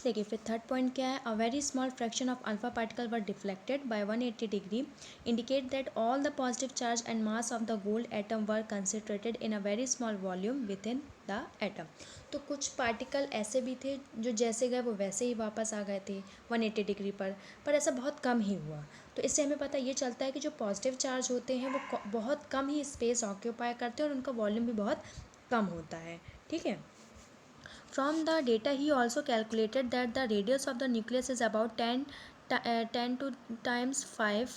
देखिए फिर third point क्या है, a very small fraction of alpha particle were deflected by 180 degree indicate that all the positive charge and mass of the gold atom were concentrated in a very small volume with in the atom. तो कुछ particle ऐसे भी थे जो जैसे गए वो वैसे ही वापस आ गए थे 180 डिग्री पर ऐसा बहुत कम ही हुआ। तो इससे हमें पता ये चलता है कि जो पॉजिटिव चार्ज होते हैं वो बहुत कम ही स्पेस ऑक्यूपाई करते हैं और उनका वॉल्यूम भी बहुत कम होता है। ठीक है। From the data he also calculated that the radius of the nucleus is about 10 to times 5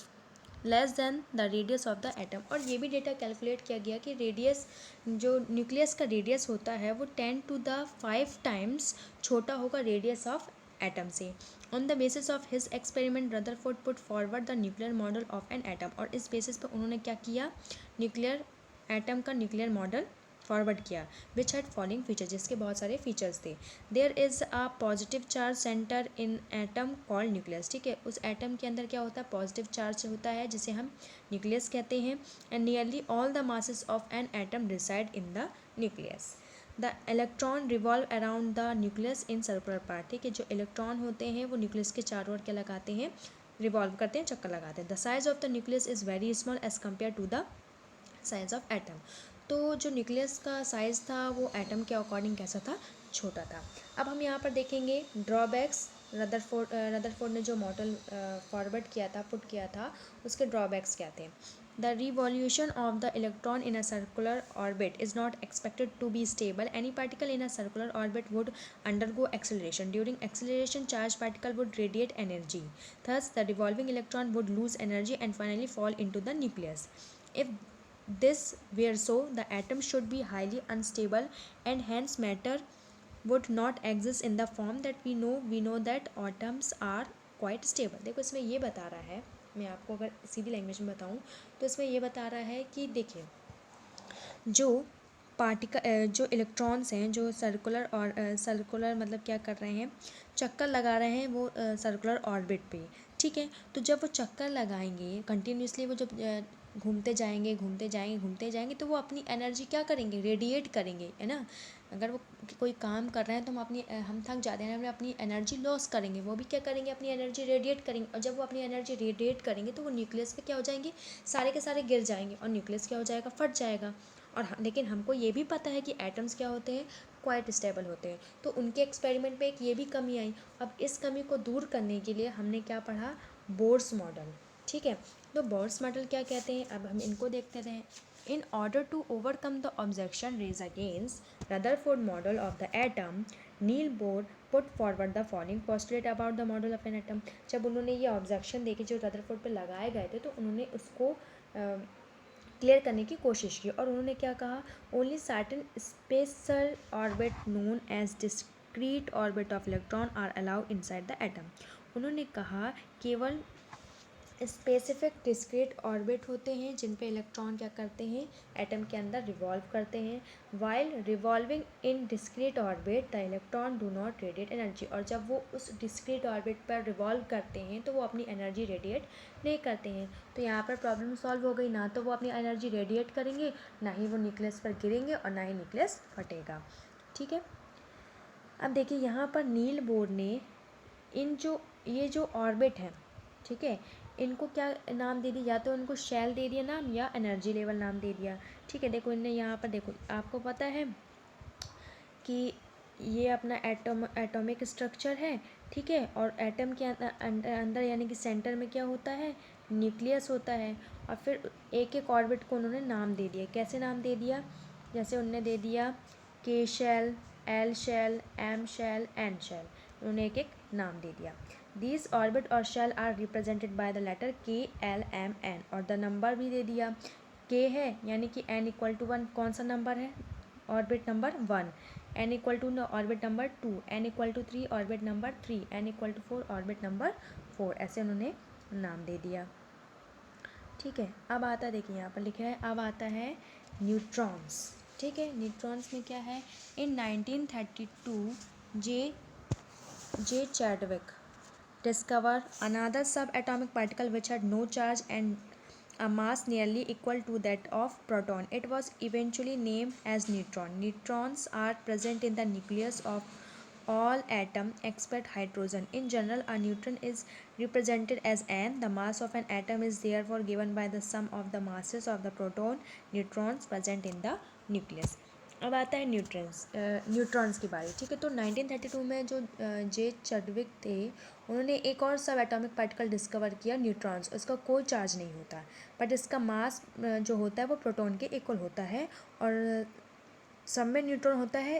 less than the radius of the atom. और ये भी डेटा कैलकुलेट किया गया कि रेडियस जो न्यूक्लियस का रेडियस होता है वो 10 टू द 5 टाइम्स छोटा होगा रेडियस ऑफ एटम से। On the basis of his experiment Rutherford put forward the nuclear model of an atom. और इस बेसिस पर उन्होंने क्या किया, न्यूक्लियर एटम का न्यूक्लियर मॉडल फॉरवर्ड किया विच हैड फॉलोइंग फीचर, जिसके बहुत सारे फीचर्स थे। There is a positive charge centre in atom called nucleus. ठीक है, उस एटम के अंदर क्या होता है, पॉजिटिव चार्ज होता है जिसे हम न्यूक्लियस कहते हैं। And nearly all the masses of an atom reside in the nucleus. The electron revolve around the nucleus in circular part. ठीक है, जो इलेक्ट्रॉन होते हैं वो न्यूक्लियस के चारों ओर क्या लगाते हैं, रिवॉल्व करते हैं, चक्कर लगाते हैं। The size of the nucleus is very small as compare to the size of atom. तो जो न्यूक्लियस का साइज़ था वो एटम के अकॉर्डिंग कैसा था, छोटा था। अब हम यहाँ पर देखेंगे ड्रॉबैक्स। रदरफोर्ड ने जो मॉडल फॉरवर्ड किया था, पुट किया था, उसके ड्रॉबैक्स क्या थे। The revolution of the electron in a circular orbit is not expected to be stable. Any particle in a circular orbit would undergo acceleration. During acceleration charge particle would radiate energy. Thus the revolving electron would lose energy and finally fall into the nucleus. If this were so, the atom should be highly unstable and hence matter would not exist in the form that we know. We know that atoms are quite stable. देखो इसमें ये बता रहा है, मैं आपको अगर सीधी language में बताऊँ तो इसमें ये बता रहा है कि देखिए जो जो इलेक्ट्रॉन्स हैं जो सर्कुलर मतलब क्या कर रहे हैं, चक्कर लगा रहे हैं वो सर्कुलर ऑर्बिट पे। ठीक है, तो जब वो चक्कर लगाएंगे कंटिन्यूसली, वो जब घूमते जाएंगे घूमते जाएंगे घूमते जाएंगे तो वो अपनी एनर्जी क्या करेंगे, रेडिएट करेंगे, है ना। अगर वो कोई काम कर रहे हैं तो हम थक जाते हैं, हम अपनी एनर्जी लॉस करेंगे, वो भी क्या करेंगे, अपनी एनर्जी रेडिएट करेंगे। और जब वो अपनी एनर्जी रेडिएट करेंगे तो वो न्यूक्लियस पे क्या हो जाएंगे, सारे के सारे गिर जाएंगे और न्यूक्लियस क्या हो जाएगा, फट जाएगा। और लेकिन हमको ये भी पता है कि एटम्स क्या होते हैं, क्वाइट स्टेबल होते हैं। तो उनके एक्सपेरिमेंट में एक ये भी कमी आई। अब इस कमी को दूर करने के लिए हमने क्या पढ़ा, बोर्स मॉडल। ठीक है, तो बोर्स मॉडल क्या कहते हैं, अब हम इनको देखते हैं। In order to overcome the objection raise against Rutherford model of the atom, Niels Bohr put forward the following postulate about the model of an atom. जब उन्होंने ये ऑब्जेक्शन देखे जो रदरफोर्ड पे लगाए गए थे तो उन्होंने उसको क्लियर करने की कोशिश की। और उन्होंने क्या कहा, only certain special orbit known as discrete orbit of electron are allowed inside the atom. उन्होंने कहा केवल स्पेसिफिक डिस्क्रीट ऑर्बिट होते हैं जिन पे इलेक्ट्रॉन क्या करते हैं, एटम के अंदर रिवॉल्व करते हैं। While revolving in discrete orbit the electron do not radiate energy. और जब वो उस डिस्क्रीट ऑर्बिट पर रिवॉल्व करते हैं तो वो अपनी एनर्जी रेडिएट नहीं करते हैं। तो यहाँ पर प्रॉब्लम सॉल्व हो गई, ना तो वो अपनी एनर्जी रेडिएट करेंगे, ना ही वो न्यूक्लियस पर गिरेंगे और ना ही न्यूक्लियस फटेगा। ठीक है, अब देखिए यहाँ पर नील बोर ने ये जो ऑर्बिट है, ठीक है, इनको क्या नाम दे दिया, या तो इनको शेल दे दिया नाम या एनर्जी लेवल नाम दे दिया। ठीक है, देखो इनने यहाँ पर देखो आपको पता है कि ये अपना एटॉमिक स्ट्रक्चर है। ठीक है, और एटम के अंदर यानी कि सेंटर में क्या होता है, न्यूक्लियस होता है। और फिर एक एक ऑर्बिट को उन्होंने नाम दे दिया। कैसे नाम दे दिया, जैसे उन्होंने दे दिया K shell, L shell, M shell, N shell, उन्होंने एक एक नाम दे दिया। दीज ऑर्बिट और shell are represented by the letter K, L, M, N. और द नंबर भी दे दिया, के है यानी कि n इक्वल टू 1 कौन सा नंबर है, orbit number 1। n equal to orbit number 2, n equal to 3 orbit number 3, n equal to 4 orbit number 4, ऐसे उन्होंने नाम दे दिया। ठीक है, अब आता देखिए यहाँ पर लिखा है, अब आता है न्यूट्रॉन्स। ठीक है, न्यूट्रॉन्स में क्या है, इन 1932 जे Chadwick discover another subatomic particle which had no charge and a mass nearly equal to that of proton. It was eventually named as neutron. Neutrons are present in the nucleus of all atom except hydrogen. In general, a neutron is represented as n. The mass of an atom is therefore given by the sum of the masses of the proton neutrons present in the nucleus. अब आता है neutrons की बारी, ठीक है। तो 1932 में जो जे चडविक थे, उन्होंने एक और सब एटॉमिक पार्टिकल डिस्कवर किया, न्यूट्रॉन्स। उसका कोई चार्ज नहीं होता, बट इसका मास जो होता है वो प्रोटॉन के इक्वल होता है, और सब में न्यूट्रॉन होता है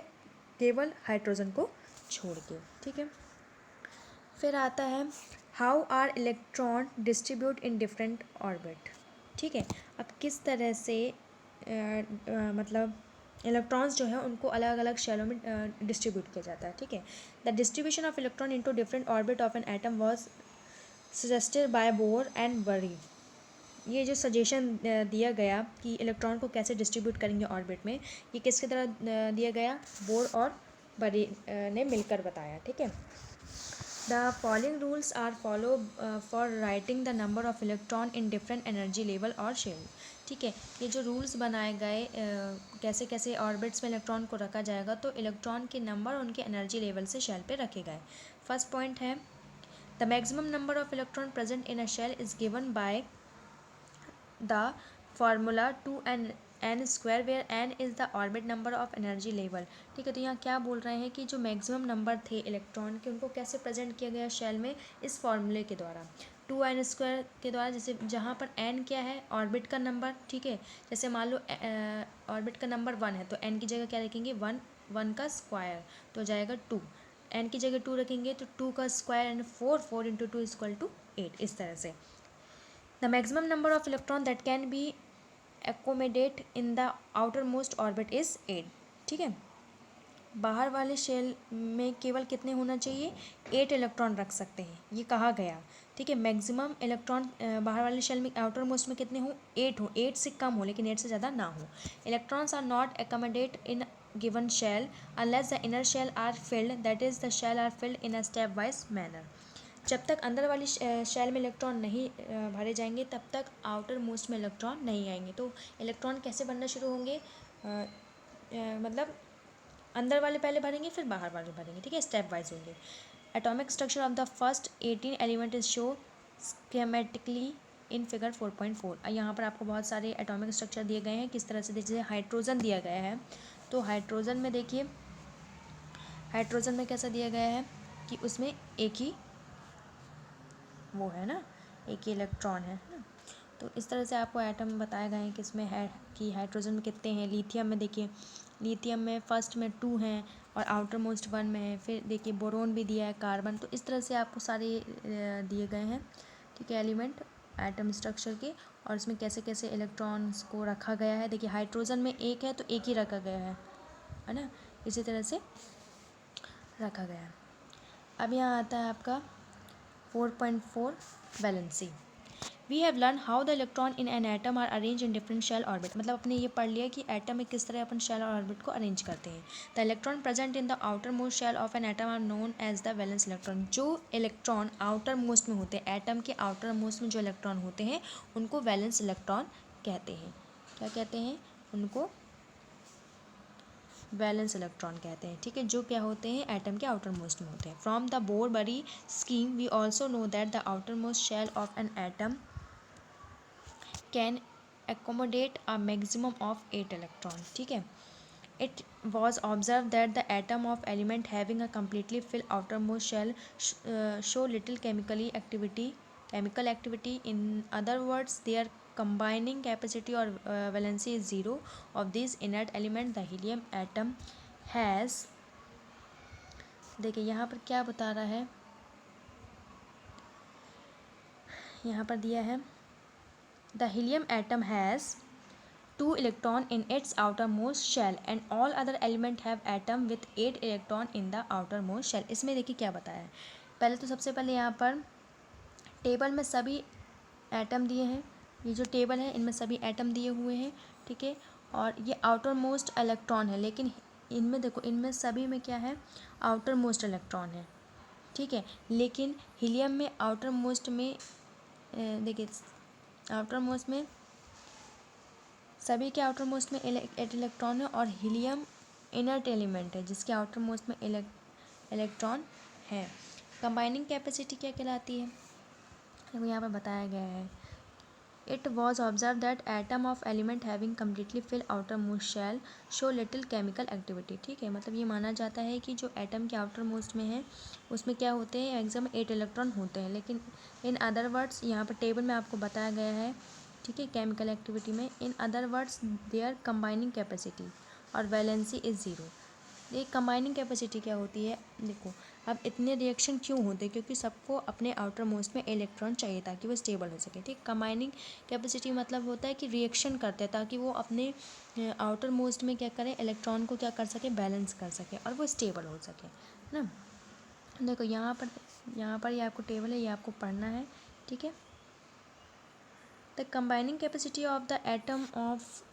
केवल हाइड्रोजन को छोड़ के, ठीक है। फिर आता है how are electron distribute in different orbit, ठीक है। अब किस तरह से मतलब इलेक्ट्रॉन्स जो है उनको अलग अलग शैलों में डिस्ट्रीब्यूट किया जाता है, ठीक है। The distribution of electron into different orbit of an atom was suggested by bore and बरी। ये जो सजेशन दिया गया कि इलेक्ट्रॉन को कैसे डिस्ट्रीब्यूट करेंगे ऑर्बिट में, ये किसके तरह दिया गया, बोर और बरी ने मिलकर बताया, ठीक है। The following rules are follow for writing the number of electron in different energy level और शेल, ठीक है। ये जो रूल्स बनाए गए कैसे कैसे ऑर्बिट्स में इलेक्ट्रॉन को रखा जाएगा, तो इलेक्ट्रॉन के नंबर उनके एनर्जी लेवल से शेल पे रखे गए। फर्स्ट पॉइंट है the maximum number of electron present in a shell is given by the formula 2n square where n is the orbit number of energy level, ठीक है। तो यहाँ क्या बोल रहे हैं कि जो मैक्सिमम नंबर थे इलेक्ट्रॉन के, उनको कैसे प्रेजेंट किया गया शेल में, इस फॉर्मूले के द्वारा, 2n² के द्वारा। जैसे जहाँ पर n क्या है, ऑर्बिट का नंबर, ठीक है। जैसे मान लो ऑर्बिट का नंबर 1 है, तो n की जगह क्या रखेंगे, 1 का स्क्वायर, तो जाएगा 2। n की जगह 2 रखेंगे तो 2 का square and 4 into 2 equal to 8, इस तरह से। The maximum number of electron that can be accommodate in the outermost orbit is 8, ठीक है। बाहर वाले शेल में केवल कितने होना चाहिए, 8 इलेक्ट्रॉन रख सकते हैं, ये कहा गया, ठीक है। मैक्सिमम इलेक्ट्रॉन बाहर वाले शेल में आउटर मोस्ट में कितने हो, 8 हो, 8 से कम हो लेकिन 8 से ज़्यादा ना हो। Electrons are not accommodate in given shell unless the inner shell are filled, that is the shell are filled in a stepwise manner। जब तक अंदर वाली शेल में इलेक्ट्रॉन नहीं भरे जाएंगे, तब तक आउटर मोस्ट में इलेक्ट्रॉन नहीं आएंगे। तो इलेक्ट्रॉन कैसे बनना शुरू होंगे, मतलब अंदर वाले पहले भरेंगे फिर बाहर वाले भरेंगे, ठीक है, स्टेप वाइज होंगे। Atomic structure of the first 18 element is show schematically in figure 4.4। यहाँ पर आपको बहुत सारे एटॉमिक स्ट्रक्चर दिए गए हैं, किस तरह से, जैसे हाइड्रोजन दिया गया है, तो हाइड्रोजन में देखिए, हाइड्रोजन में कैसा दिया गया है कि उसमें एक ही वो है ना, एक ही इलेक्ट्रॉन है ना। तो इस तरह से आपको एटम बताए गए हैं कि इसमें है कि हाइड्रोजन में कितने हैं। लिथियम में देखिए, लिथियम में फर्स्ट में 2 हैं और आउटर मोस्ट 1 में है। फिर देखिए बोरोन भी दिया है, कार्बन। तो इस तरह से आपको सारे दिए गए हैं, ठीक है, एलिमेंट एटम स्ट्रक्चर के, और इसमें कैसे कैसे इलेक्ट्रॉन्स को रखा गया है। देखिए हाइड्रोजन में एक है तो एक ही रखा गया है ना, इसी तरह से रखा गया है। अब यहाँ आता है आपका 4.4 valency. We have learn how the electron in an atom are arrange in different shell orbit. मतलब अपने ये पढ़ लिया कि एटम में किस तरह अपन शेल और ऑर्बिट को अरेंज करते हैं। The electron present in the outermost shell of an atom are known as the valence electron. जो इलेक्ट्रॉन आउटर मोस्ट में होते हैं, एटम के आउटर मोस्ट में जो इलेक्ट्रॉन होते हैं, उनको वैलेंस इलेक्ट्रॉन कहते हैं। क्या कहते हैं उनको, वैलेंस इलेक्ट्रॉन कहते हैं, ठीक है, जो क्या होते हैं, एटम के आउटर मोस्ट में होते हैं। From the Bohr Bury scheme we also know that the outermost shell of an atom can accommodate a maximum of 8 electron, ठीक है। It was observed that the atom of element having a completely filled outermost shell show little chemical activity. In other words, their combining capacity or valency is 0. Of these inert element, the helium atom has, देखिए यहाँ पर क्या बता रहा है, यहाँ पर दिया है the helium atom has 2 electron in its outermost shell and all other element have atom with 8 electron in the outermost shell। इसमें देखिए क्या बताया है। पहले तो सबसे पहले यहाँ पर टेबल में सभी एटम दिए हैं, ये जो टेबल है इनमें सभी एटम दिए हुए हैं, ठीक है। और ये आउटर मोस्ट इलेक्ट्रॉन है, लेकिन इनमें देखो, इनमें सभी में क्या है, आउटर मोस्ट इलेक्ट्रॉन है, ठीक है। लेकिन हीलियम में आउटर मोस्ट में देखिए, आउटर मोस्ट में सभी के आउटर मोस्ट में 8 इलेक्ट्रॉन है, और हीलियम इनर्ट एलिमेंट है जिसके आउटर मोस्ट में इलेक्ट्रॉन है। कंबाइनिंग कैपेसिटी क्या कहलाती है, देखो यहाँ पर बताया गया है, it was observe that atom of element having completely fill outermost shell show little chemical activity. ठीक है, मतलब ये माना जाता है कि जो एटम के आउटर मोस्ट में है उसमें क्या होते हैं, मैक्सिमम 8 इलेक्ट्रॉन होते हैं, लेकिन इन अदर वर्ड्स यहाँ पर टेबल में आपको बताया गया है, ठीक है, केमिकल एक्टिविटी में, in other words their combining capacity और वैलेंसी इज़ ज़ीरो। ये कंबाइनिंग कैपेसिटी क्या होती है, देखो अब इतने रिएक्शन क्यों होते हैं, क्योंकि सबको अपने आउटर मोस्ट में इलेक्ट्रॉन चाहिए ताकि वो स्टेबल हो सके। ठीक, कंबाइनिंग कैपेसिटी मतलब होता है कि रिएक्शन करते हैं ताकि वो अपने आउटर मोस्ट में क्या करें, इलेक्ट्रॉन को क्या कर सके, बैलेंस कर सके और वो स्टेबल हो सके, है ना। देखो यहाँ पर ये आपको टेबल है, ये आपको पढ़ना है, ठीक है। The combining capacity of the atom of